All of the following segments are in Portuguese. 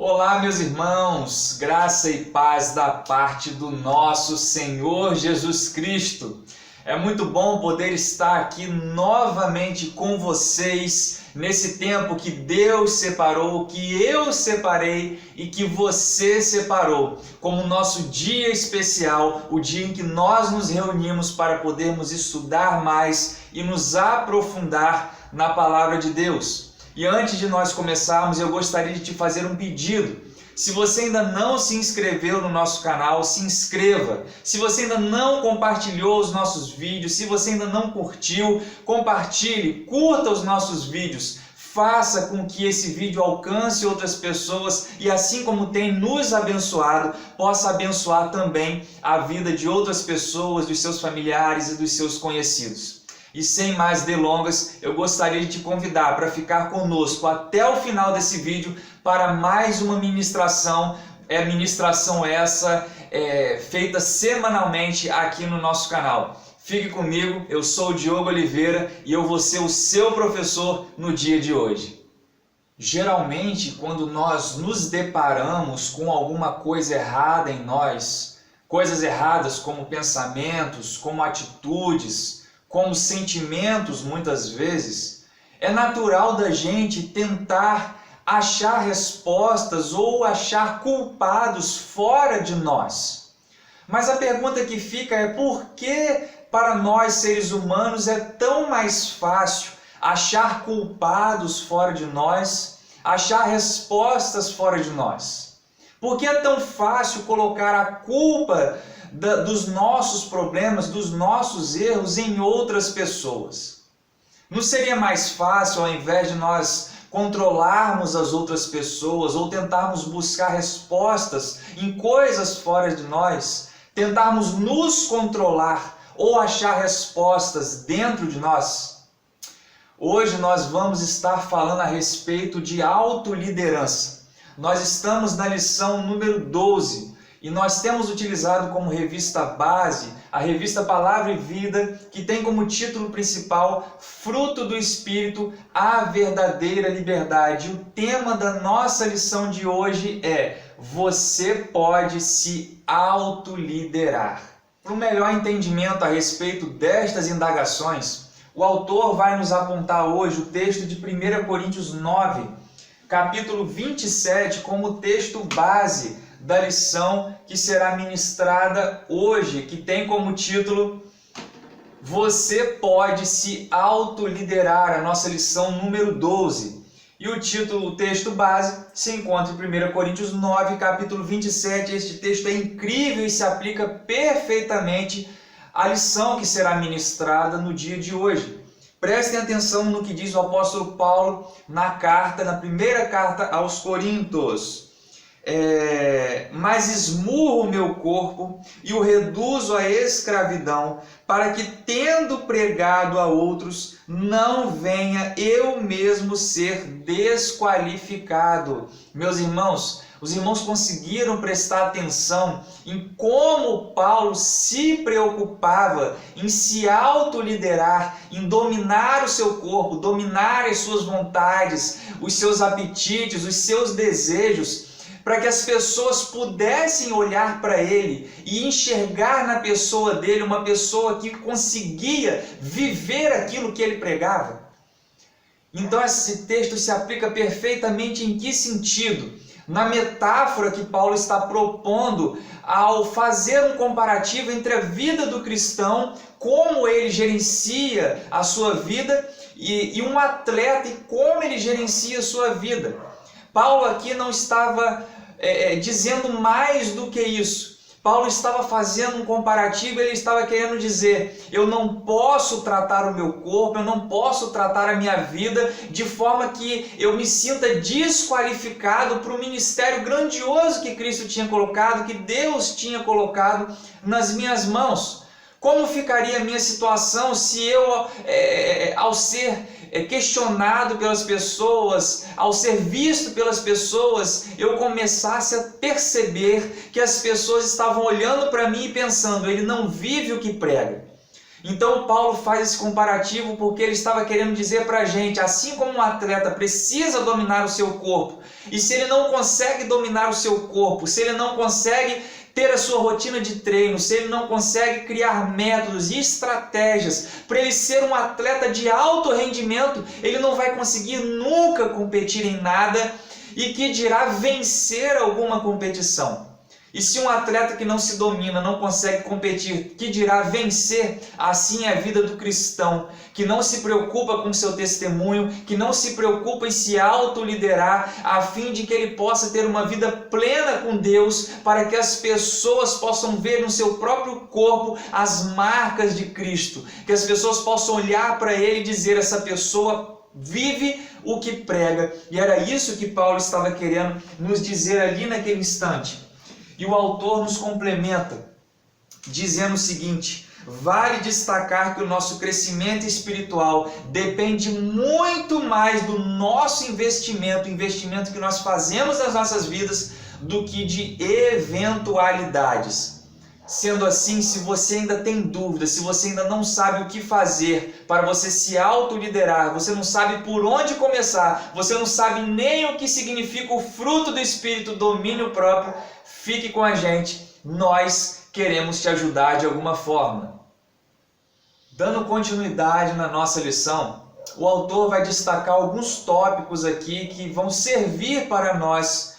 Olá, meus irmãos, graça e paz da parte do nosso Senhor Jesus Cristo. É muito bom poder estar aqui novamente com vocês nesse tempo que Deus separou, que eu separei e que você separou, como nosso dia especial, o dia em que nós nos reunimos para podermos estudar mais e nos aprofundar na palavra de Deus. E antes de nós começarmos, eu gostaria de te fazer um pedido. Se você ainda não se inscreveu no nosso canal, se inscreva. Se você ainda não compartilhou os nossos vídeos, se você ainda não curtiu, compartilhe, curta os nossos vídeos. Faça com que esse vídeo alcance outras pessoas e, assim como tem nos abençoado, possa abençoar também a vida de outras pessoas, dos seus familiares e dos seus conhecidos. E sem mais delongas, eu gostaria de te convidar para ficar conosco até o final desse vídeo para mais uma ministração. Ministração essa feita semanalmente aqui no nosso canal. Fique comigo, eu sou o Diogo Oliveira e eu vou ser o seu professor no dia de hoje. Geralmente, quando nós nos deparamos com alguma coisa errada em nós, coisas erradas como pensamentos, como atitudes, como sentimentos, muitas vezes, é natural da gente tentar achar respostas ou achar culpados fora de nós. Mas a pergunta que fica é por que para nós seres humanos é tão mais fácil achar culpados fora de nós, achar respostas fora de nós? Por que é tão fácil colocar a culpa dos nossos problemas, dos nossos erros em outras pessoas? Não seria mais fácil, ao invés de nós controlarmos as outras pessoas ou tentarmos buscar respostas em coisas fora de nós, tentarmos nos controlar ou achar respostas dentro de nós? Hoje nós vamos estar falando a respeito de autoliderança. Nós estamos na lição número 12. E nós temos utilizado como revista base a revista Palavra e Vida, que tem como título principal Fruto do Espírito, a verdadeira liberdade. O tema da nossa lição de hoje é: você pode se autoliderar. Para um melhor entendimento a respeito destas indagações, o autor vai nos apontar hoje o texto de 1 Coríntios 9, capítulo 27, como texto base da lição que será ministrada hoje, que tem como título Você pode se autoliderar, a nossa lição número 12. E o título, o texto base, se encontra em 1 Coríntios 9, capítulo 27. Este texto é incrível e se aplica perfeitamente à lição que será ministrada no dia de hoje. Prestem atenção no que diz o apóstolo Paulo na primeira carta aos Coríntios. Mas esmurro o meu corpo e o reduzo à escravidão, para que, tendo pregado a outros, não venha eu mesmo ser desqualificado. Meus irmãos, os irmãos conseguiram prestar atenção em como Paulo se preocupava em se autoliderar, em dominar o seu corpo, dominar as suas vontades, os seus apetites, os seus desejos, para que as pessoas pudessem olhar para ele e enxergar na pessoa dele uma pessoa que conseguia viver aquilo que ele pregava. Então esse texto se aplica perfeitamente em que sentido? Na metáfora que Paulo está propondo ao fazer um comparativo entre a vida do cristão, como ele gerencia a sua vida, e um atleta e como ele gerencia a sua vida. Paulo aqui não estava dizendo mais do que isso. Paulo estava fazendo um comparativo, ele estava querendo dizer: eu não posso tratar o meu corpo, eu não posso tratar a minha vida de forma que eu me sinta desqualificado para o ministério grandioso que Cristo tinha colocado, que Deus tinha colocado nas minhas mãos. Como ficaria a minha situação se eu, ao ser questionado pelas pessoas, ao ser visto pelas pessoas, eu começasse a perceber que as pessoas estavam olhando para mim e pensando: ele não vive o que prega. Então Paulo faz esse comparativo porque ele estava querendo dizer para a gente, assim como um atleta precisa dominar o seu corpo, e se ele não consegue dominar o seu corpo, se ele não consegue ter a sua rotina de treino, se ele não consegue criar métodos e estratégias para ele ser um atleta de alto rendimento, ele não vai conseguir nunca competir em nada e que dirá vencer alguma competição. E se um atleta que não se domina, não consegue competir, que dirá vencer, assim é a vida do cristão, que não se preocupa com seu testemunho, que não se preocupa em se autoliderar, a fim de que ele possa ter uma vida plena com Deus, para que as pessoas possam ver no seu próprio corpo as marcas de Cristo, que as pessoas possam olhar para ele e dizer, essa pessoa vive o que prega. E era isso que Paulo estava querendo nos dizer ali naquele instante. E o autor nos complementa, dizendo o seguinte, vale destacar que o nosso crescimento espiritual depende muito mais do nosso investimento, o investimento que nós fazemos nas nossas vidas, do que de eventualidades. Sendo assim, se você ainda tem dúvidas, se você ainda não sabe o que fazer para você se autoliderar, você não sabe por onde começar, você não sabe nem o que significa o fruto do Espírito, domínio próprio, fique com a gente, nós queremos te ajudar de alguma forma. Dando continuidade na nossa lição, o autor vai destacar alguns tópicos aqui que vão servir para nós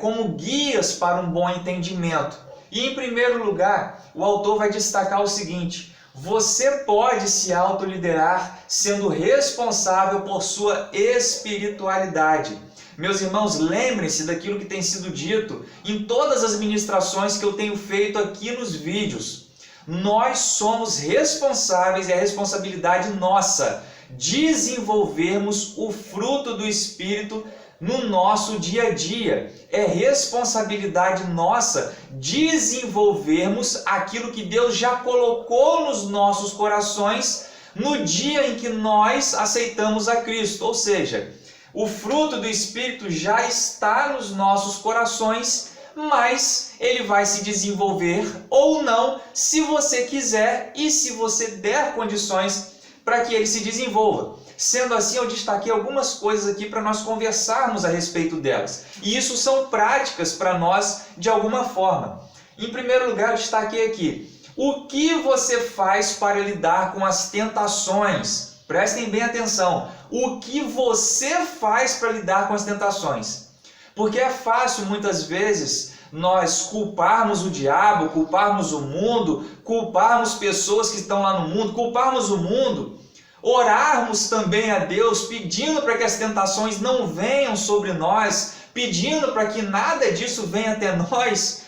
como guias para um bom entendimento. E em primeiro lugar, o autor vai destacar o seguinte, você pode se autoliderar sendo responsável por sua espiritualidade. Meus irmãos, lembrem-se daquilo que tem sido dito em todas as ministrações que eu tenho feito aqui nos vídeos. Nós somos responsáveis, é a responsabilidade nossa, desenvolvermos o fruto do Espírito no nosso dia a dia. É responsabilidade nossa desenvolvermos aquilo que Deus já colocou nos nossos corações no dia em que nós aceitamos a Cristo, ou seja, o fruto do Espírito já está nos nossos corações, mas ele vai se desenvolver ou não, se você quiser e se você der condições para que ele se desenvolva. Sendo assim, eu destaquei algumas coisas aqui para nós conversarmos a respeito delas. E isso são práticas para nós de alguma forma. Em primeiro lugar, eu destaquei aqui, o que você faz para lidar com as tentações? Prestem bem atenção. O que você faz para lidar com as tentações? Porque é fácil muitas vezes nós culparmos o diabo, culparmos o mundo, culparmos pessoas que estão lá no mundo, culparmos o mundo, orarmos também a Deus pedindo para que as tentações não venham sobre nós, pedindo para que nada disso venha até nós.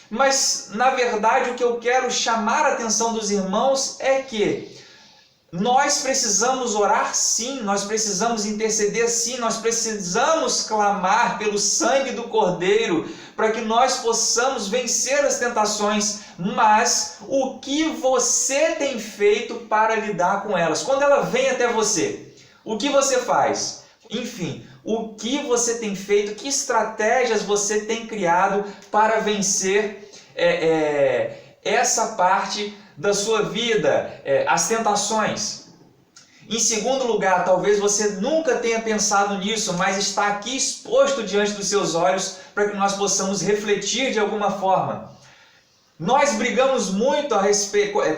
Mas na verdade o que eu quero chamar a atenção dos irmãos é que nós precisamos orar sim, nós precisamos interceder sim, nós precisamos clamar pelo sangue do Cordeiro para que nós possamos vencer as tentações, mas o que você tem feito para lidar com elas? Quando ela vem até você, o que você faz? Enfim, o que você tem feito, que estratégias você tem criado para vencer essa parte da sua vida, as tentações. Em segundo lugar, talvez você nunca tenha pensado nisso, mas está aqui exposto diante dos seus olhos para que nós possamos refletir de alguma forma. Nós brigamos muito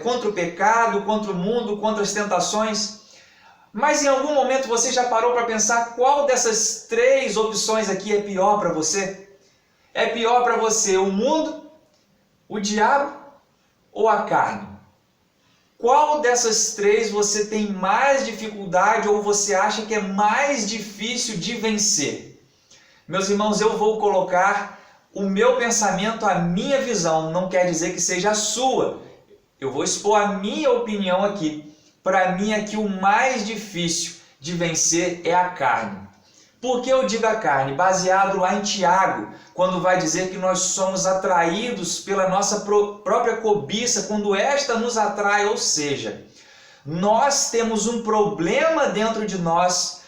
contra o pecado, contra o mundo, contra as tentações, mas em algum momento você já parou para pensar qual dessas três opções aqui é pior para você? É pior para você o mundo, o diabo ou a carne? Qual dessas três você tem mais dificuldade ou você acha que é mais difícil de vencer? Meus irmãos, eu vou colocar o meu pensamento, a minha visão, não quer dizer que seja a sua. Eu vou expor a minha opinião aqui. Para mim aqui o mais difícil de vencer é a carne. Por que eu digo a carne? Baseado lá em Tiago, quando vai dizer que nós somos atraídos pela nossa própria cobiça, quando esta nos atrai, ou seja, nós temos um problema dentro de nós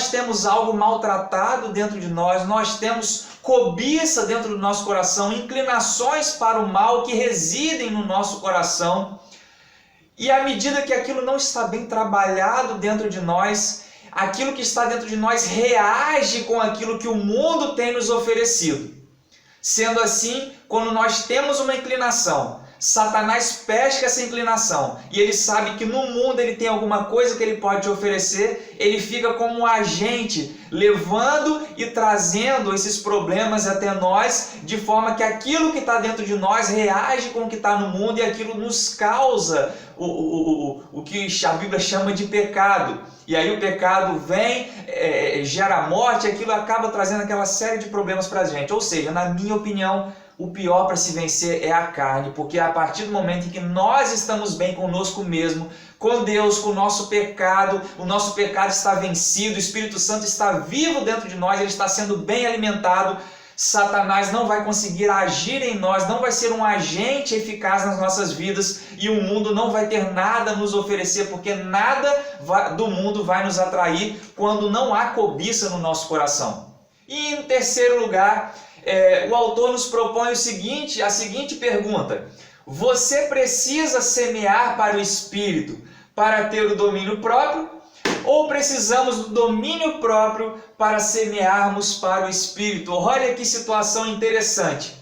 temos algo maltratado dentro de nós temos cobiça dentro do nosso coração, inclinações para o mal que residem no nosso coração. E à medida que aquilo não está bem trabalhado dentro de nós, aquilo que está dentro de nós reage com aquilo que o mundo tem nos oferecido. Sendo assim, quando nós temos uma inclinação, Satanás pesca essa inclinação e ele sabe que no mundo ele tem alguma coisa que ele pode te oferecer, ele fica como um agente levando e trazendo esses problemas até nós, de forma que aquilo que está dentro de nós reage com o que está no mundo e aquilo nos causa o que a Bíblia chama de pecado. E aí o pecado vem, gera morte, e aquilo acaba trazendo aquela série de problemas para a gente. Ou seja, na minha opinião, o pior para se vencer é a carne, porque a partir do momento em que nós estamos bem conosco mesmo, com Deus, com o nosso pecado está vencido, o Espírito Santo está vivo dentro de nós, ele está sendo bem alimentado, Satanás não vai conseguir agir em nós, não vai ser um agente eficaz nas nossas vidas e o mundo não vai ter nada a nos oferecer, porque nada do mundo vai nos atrair quando não há cobiça no nosso coração. E em terceiro lugar, o autor nos propõe a seguinte pergunta: você precisa semear para o Espírito para ter o domínio próprio? Ou precisamos do domínio próprio para semearmos para o Espírito? Olha que situação interessante.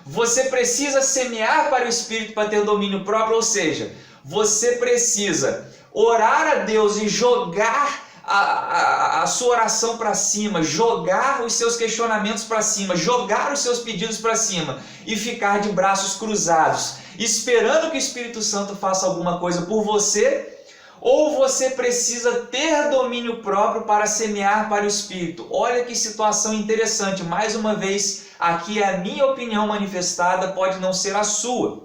Você precisa semear para o Espírito para ter o domínio próprio, ou seja, você precisa orar a Deus e jogar a sua oração para cima, jogar os seus questionamentos para cima, jogar os seus pedidos para cima e ficar de braços cruzados, esperando que o Espírito Santo faça alguma coisa por você. Ou você precisa ter domínio próprio para semear para o Espírito? Olha que situação interessante. Mais uma vez, aqui é a minha opinião manifestada, pode não ser a sua.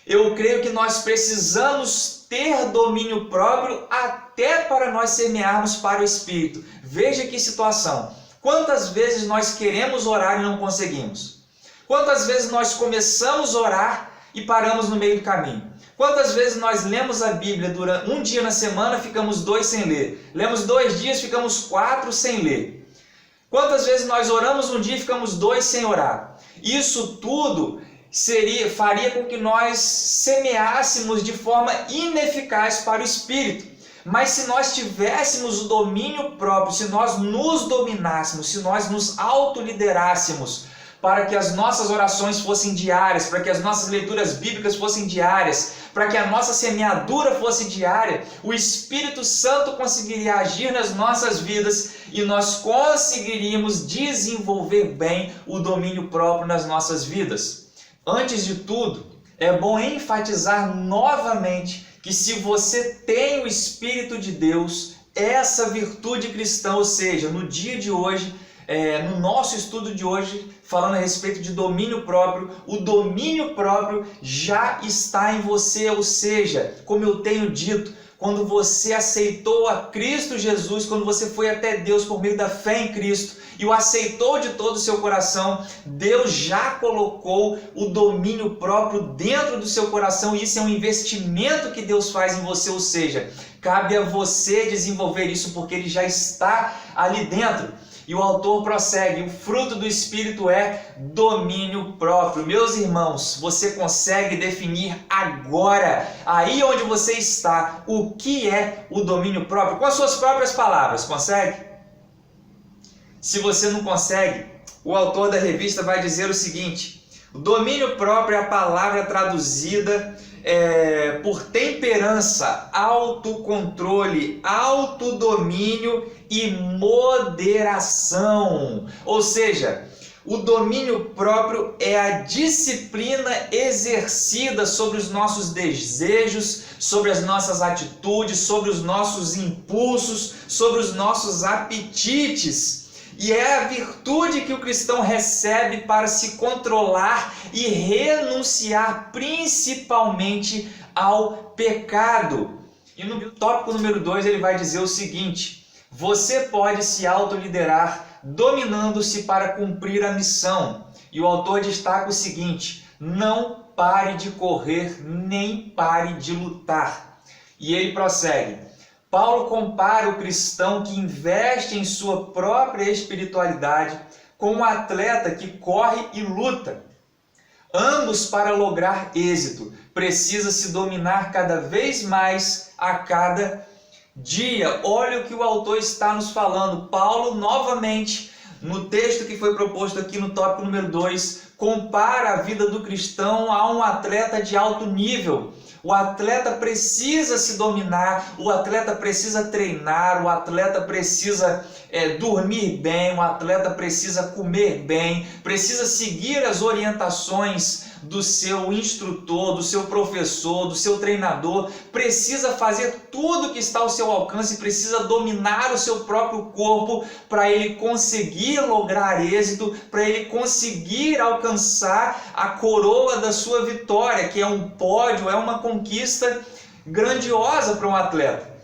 Eu creio que nós precisamos ter domínio próprio até para nós semearmos para o Espírito. Veja que situação. Quantas vezes nós queremos orar e não conseguimos? Quantas vezes nós começamos a orar e paramos no meio do caminho? Quantas vezes nós lemos a Bíblia durante um dia na semana, ficamos 2 sem ler? Lemos 2 dias, ficamos 4 sem ler? Quantas vezes nós oramos um dia e ficamos 2 sem orar? Isso tudo faria com que nós semeássemos de forma ineficaz para o Espírito. Mas se nós tivéssemos o domínio próprio, se nós nos dominássemos, se nós nos autoliderássemos, para que as nossas orações fossem diárias, para que as nossas leituras bíblicas fossem diárias, para que a nossa semeadura fosse diária, o Espírito Santo conseguiria agir nas nossas vidas e nós conseguiríamos desenvolver bem o domínio próprio nas nossas vidas. Antes de tudo, é bom enfatizar novamente que se você tem o Espírito de Deus, essa virtude cristã, ou seja, no dia de hoje, no nosso estudo de hoje, falando a respeito de domínio próprio, o domínio próprio já está em você, ou seja, como eu tenho dito, quando você aceitou a Cristo Jesus, quando você foi até Deus por meio da fé em Cristo e o aceitou de todo o seu coração, Deus já colocou o domínio próprio dentro do seu coração e isso é um investimento que Deus faz em você, ou seja, cabe a você desenvolver isso porque ele já está ali dentro. E o autor prossegue, o fruto do Espírito é domínio próprio. Meus irmãos, você consegue definir agora, aí onde você está, o que é o domínio próprio? Com as suas próprias palavras, consegue? Se você não consegue, o autor da revista vai dizer o seguinte: o domínio próprio é a palavra traduzida por temperança, autocontrole, autodomínio e moderação. Ou seja, o domínio próprio é a disciplina exercida sobre os nossos desejos, sobre as nossas atitudes, sobre os nossos impulsos, sobre os nossos apetites. E é a virtude que o cristão recebe para se controlar e renunciar principalmente ao pecado. E no tópico número 2 ele vai dizer o seguinte: você pode se autoliderar dominando-se para cumprir a missão. E o autor destaca o seguinte: não pare de correr, nem pare de lutar. E ele prossegue. Paulo compara o cristão que investe em sua própria espiritualidade com um atleta que corre e luta. Ambos, para lograr êxito, precisa se dominar cada vez mais a cada dia. Olha o que o autor está nos falando. Paulo, novamente, no texto que foi proposto aqui no tópico número 2, compara a vida do cristão a um atleta de alto nível. O atleta precisa se dominar, o atleta precisa treinar, o atleta precisa dormir bem, o atleta precisa comer bem, precisa seguir as orientações do seu instrutor, do seu professor, do seu treinador, precisa fazer tudo que está ao seu alcance, precisa dominar o seu próprio corpo para ele conseguir lograr êxito, para ele conseguir alcançar a coroa da sua vitória, que é um pódio, é uma conquista grandiosa para um atleta.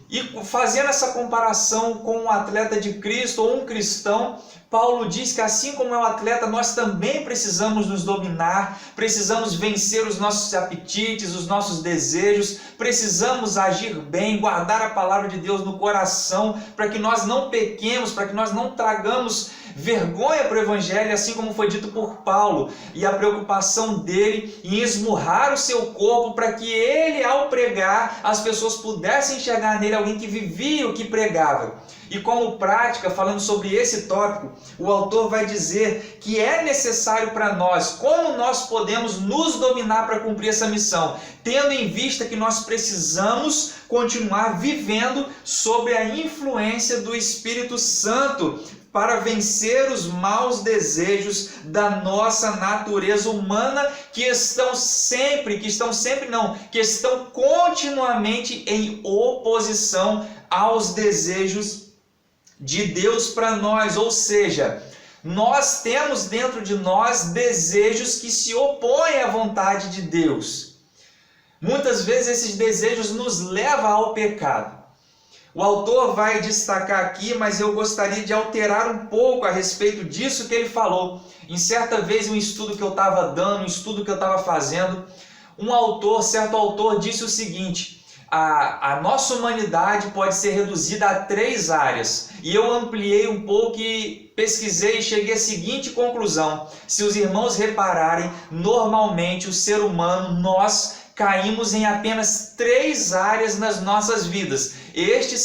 E fazendo essa comparação com um atleta de Cristo ou um cristão, Paulo diz que assim como é o atleta, nós também precisamos nos dominar, precisamos vencer os nossos apetites, os nossos desejos, precisamos agir bem, guardar a palavra de Deus no coração, para que nós não pequemos, para que nós não tragamos vergonha para o Evangelho, assim como foi dito por Paulo, e a preocupação dele em esmurrar o seu corpo para que ele, ao pregar, as pessoas pudessem enxergar nele alguém que vivia o que pregava. E como prática, falando sobre esse tópico, o autor vai dizer que é necessário para nós, como nós podemos nos dominar para cumprir essa missão, tendo em vista que nós precisamos continuar vivendo sob a influência do Espírito Santo, para vencer os maus desejos da nossa natureza humana que estão continuamente em oposição aos desejos de Deus para nós. Ou seja, nós temos dentro de nós desejos que se opõem à vontade de Deus. Muitas vezes esses desejos nos levam ao pecado. O autor vai destacar aqui, mas eu gostaria de alterar um pouco a respeito disso que ele falou. Em certa vez, um estudo que eu estava dando, um estudo que eu estava fazendo, certo autor disse o seguinte: a nossa humanidade pode ser reduzida a 3 áreas. E eu ampliei um pouco e pesquisei e cheguei à seguinte conclusão: se os irmãos repararem, normalmente o ser humano, nós caímos em apenas 3 áreas nas nossas vidas. Estas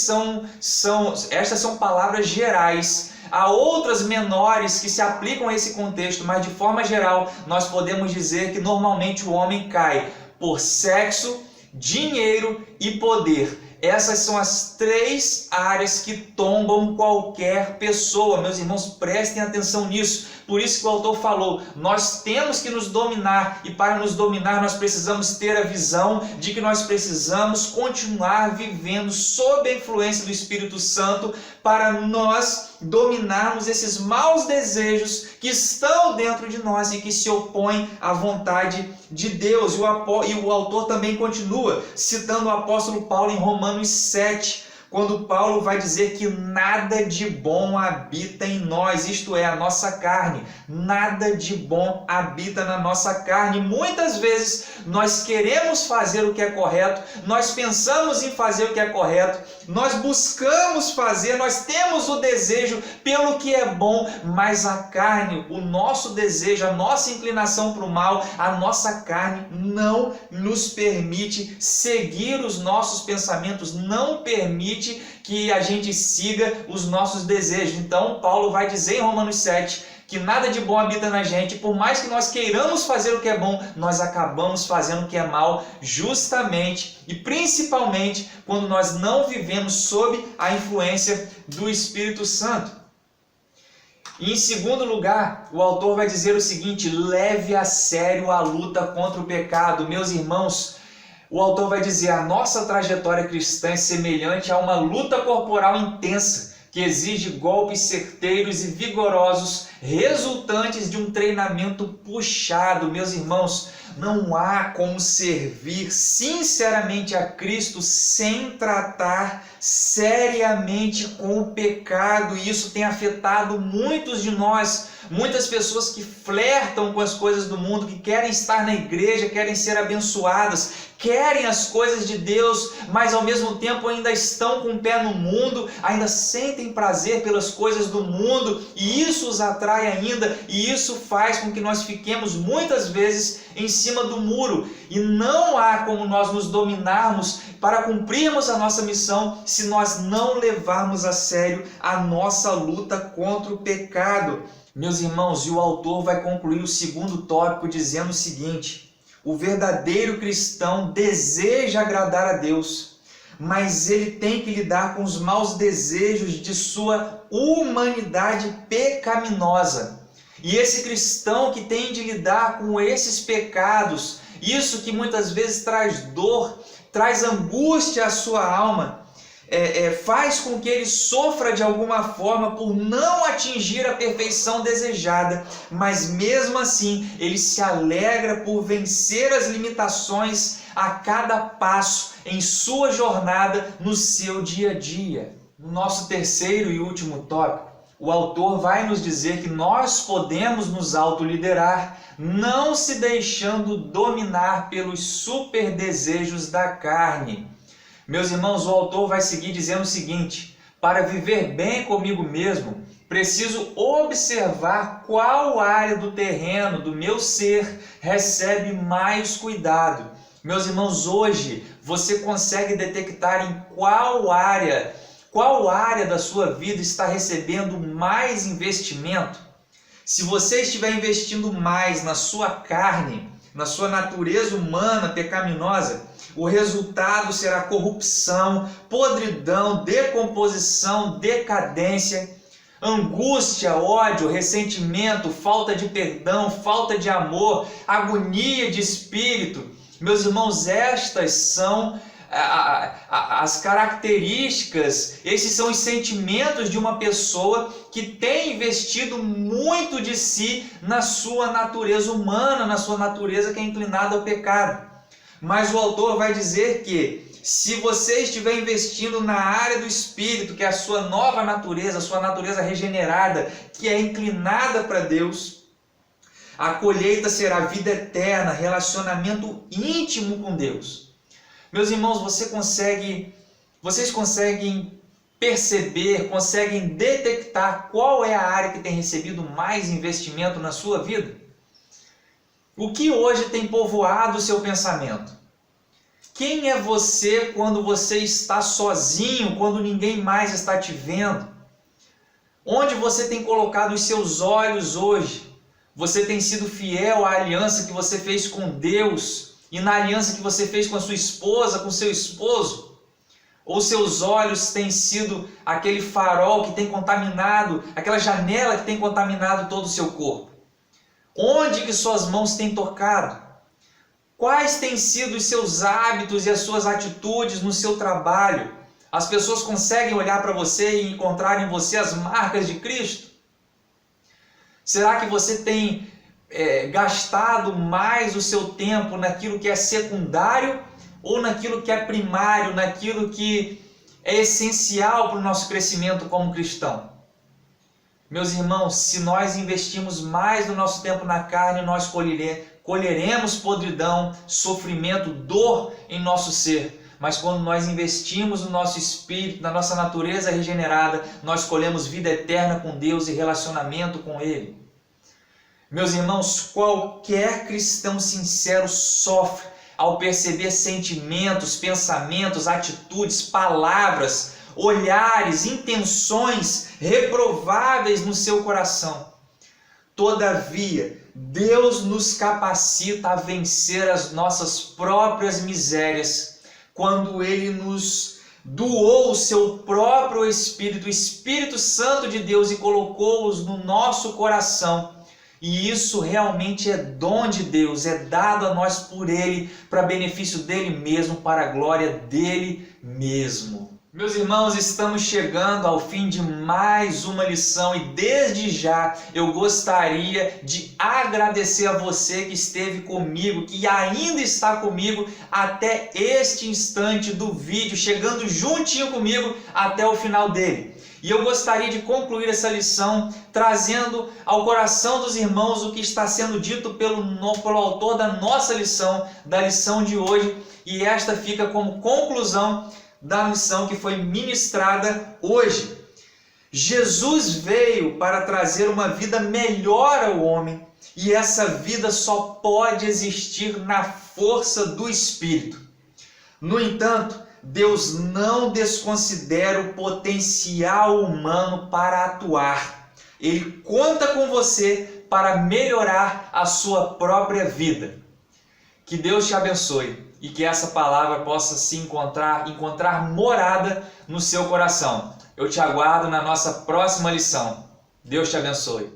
são palavras gerais. Há outras menores que se aplicam a esse contexto, mas de forma geral nós podemos dizer que normalmente o homem cai por sexo, dinheiro e poder. Essas são as 3 áreas que tombam qualquer pessoa. Meus irmãos, prestem atenção nisso. Por isso que o autor falou, nós temos que nos dominar, e para nos dominar nós precisamos ter a visão de que nós precisamos continuar vivendo sob a influência do Espírito Santo para nós dominarmos esses maus desejos que estão dentro de nós e que se opõem à vontade de Deus. E o autor também continua citando o apóstolo Paulo em Romanos 7, quando Paulo vai dizer que nada de bom habita em nós, isto é, a nossa carne. Nada de bom habita na nossa carne. Muitas vezes nós queremos fazer o que é correto, nós pensamos em fazer o que é correto, nós buscamos fazer, nós temos o desejo pelo que é bom, mas a carne, o nosso desejo, a nossa inclinação para o mal, a nossa carne não nos permite seguir os nossos pensamentos, não permite que a gente siga os nossos desejos. Então Paulo vai dizer em Romanos 7 que nada de bom habita na gente. Por mais que nós queiramos fazer o que é bom, nós acabamos fazendo o que é mal, justamente e principalmente quando nós não vivemos sob a influência do Espírito Santo. E em segundo lugar, o autor vai dizer o seguinte: leve a sério a luta contra o pecado. Meus irmãos, o autor vai dizer, a nossa trajetória cristã é semelhante a uma luta corporal intensa, que exige golpes certeiros e vigorosos, resultantes de um treinamento puxado. Meus irmãos, não há como servir sinceramente a Cristo sem tratar seriamente com o pecado, e isso tem afetado muitos de nós. Muitas pessoas que flertam com as coisas do mundo, que querem estar na igreja, querem ser abençoadas, querem as coisas de Deus, mas ao mesmo tempo ainda estão com o pé no mundo, ainda sentem prazer pelas coisas do mundo, e isso os atrai atrai ainda, e isso faz com que nós fiquemos muitas vezes em cima do muro, e não há como nós nos dominarmos para cumprirmos a nossa missão se nós não levarmos a sério a nossa luta contra o pecado. Meus irmãos, e o autor vai concluir o segundo tópico dizendo o seguinte: o verdadeiro cristão deseja agradar a Deus, mas ele tem que lidar com os maus desejos de sua humanidade pecaminosa. E esse cristão que tem de lidar com esses pecados, isso que muitas vezes traz dor, traz angústia à sua alma, faz com que ele sofra de alguma forma por não atingir a perfeição desejada, mas mesmo assim ele se alegra por vencer as limitações a cada passo em sua jornada no seu dia a dia. No nosso terceiro e último tópico, o autor vai nos dizer que nós podemos nos autoliderar, não se deixando dominar pelos super desejos da carne. Meus irmãos, o autor vai seguir dizendo o seguinte: para viver bem comigo mesmo, preciso observar qual área do terreno do meu ser recebe mais cuidado. Meus irmãos, hoje você consegue detectar em qual área da sua vida está recebendo mais investimento? Se você estiver investindo mais na sua carne, na sua natureza humana pecaminosa, o resultado será corrupção, podridão, decomposição, decadência, angústia, ódio, ressentimento, falta de perdão, falta de amor, agonia de espírito. Meus irmãos, estas são as características, esses são os sentimentos de uma pessoa que tem investido muito de si na sua natureza humana, na sua natureza que é inclinada ao pecado. Mas o autor vai dizer que se você estiver investindo na área do espírito, que é a sua nova natureza, a sua natureza regenerada, que é inclinada para Deus, a colheita será vida eterna, relacionamento íntimo com Deus. Meus irmãos, vocês conseguem perceber, conseguem detectar qual é a área que tem recebido mais investimento na sua vida? O que hoje tem povoado o seu pensamento? Quem é você quando você está sozinho, quando ninguém mais está te vendo? Onde você tem colocado os seus olhos hoje? Você tem sido fiel à aliança que você fez com Deus e na aliança que você fez com a sua esposa, com seu esposo? Ou seus olhos têm sido aquele farol que tem contaminado, aquela janela que tem contaminado todo o seu corpo? Onde que suas mãos têm tocado? Quais têm sido os seus hábitos e as suas atitudes no seu trabalho? As pessoas conseguem olhar para você e encontrar em você as marcas de Cristo? Será que você tem gastado mais o seu tempo naquilo que é secundário ou naquilo que é primário, naquilo que é essencial para o nosso crescimento como cristão? Meus irmãos, se nós investirmos mais do nosso tempo na carne, nós colheremos podridão, sofrimento, dor em nosso ser. Mas quando nós investimos no nosso espírito, na nossa natureza regenerada, nós colhemos vida eterna com Deus e relacionamento com Ele. Meus irmãos, qualquer cristão sincero sofre ao perceber sentimentos, pensamentos, atitudes, palavras, olhares, intenções reprováveis no seu coração. Todavia, Deus nos capacita a vencer as nossas próprias misérias quando Ele nos doou o seu próprio Espírito, o Espírito Santo de Deus, e colocou-os no nosso coração. E isso realmente é dom de Deus, é dado a nós por Ele, para benefício dEle mesmo, para a glória dEle mesmo. Meus irmãos, estamos chegando ao fim de mais uma lição e desde já eu gostaria de agradecer a você que esteve comigo, que ainda está comigo até este instante do vídeo, chegando juntinho comigo até o final dele. E eu gostaria de concluir essa lição trazendo ao coração dos irmãos o que está sendo dito pelo autor da nossa lição, da lição de hoje, e esta fica como conclusão da lição que foi ministrada hoje. Jesus veio para trazer uma vida melhor ao homem, e essa vida só pode existir na força do Espírito. No entanto, Deus não desconsidera o potencial humano para atuar. Ele conta com você para melhorar a sua própria vida. Que Deus te abençoe e que essa palavra possa se encontrar morada no seu coração. Eu te aguardo na nossa próxima lição. Deus te abençoe.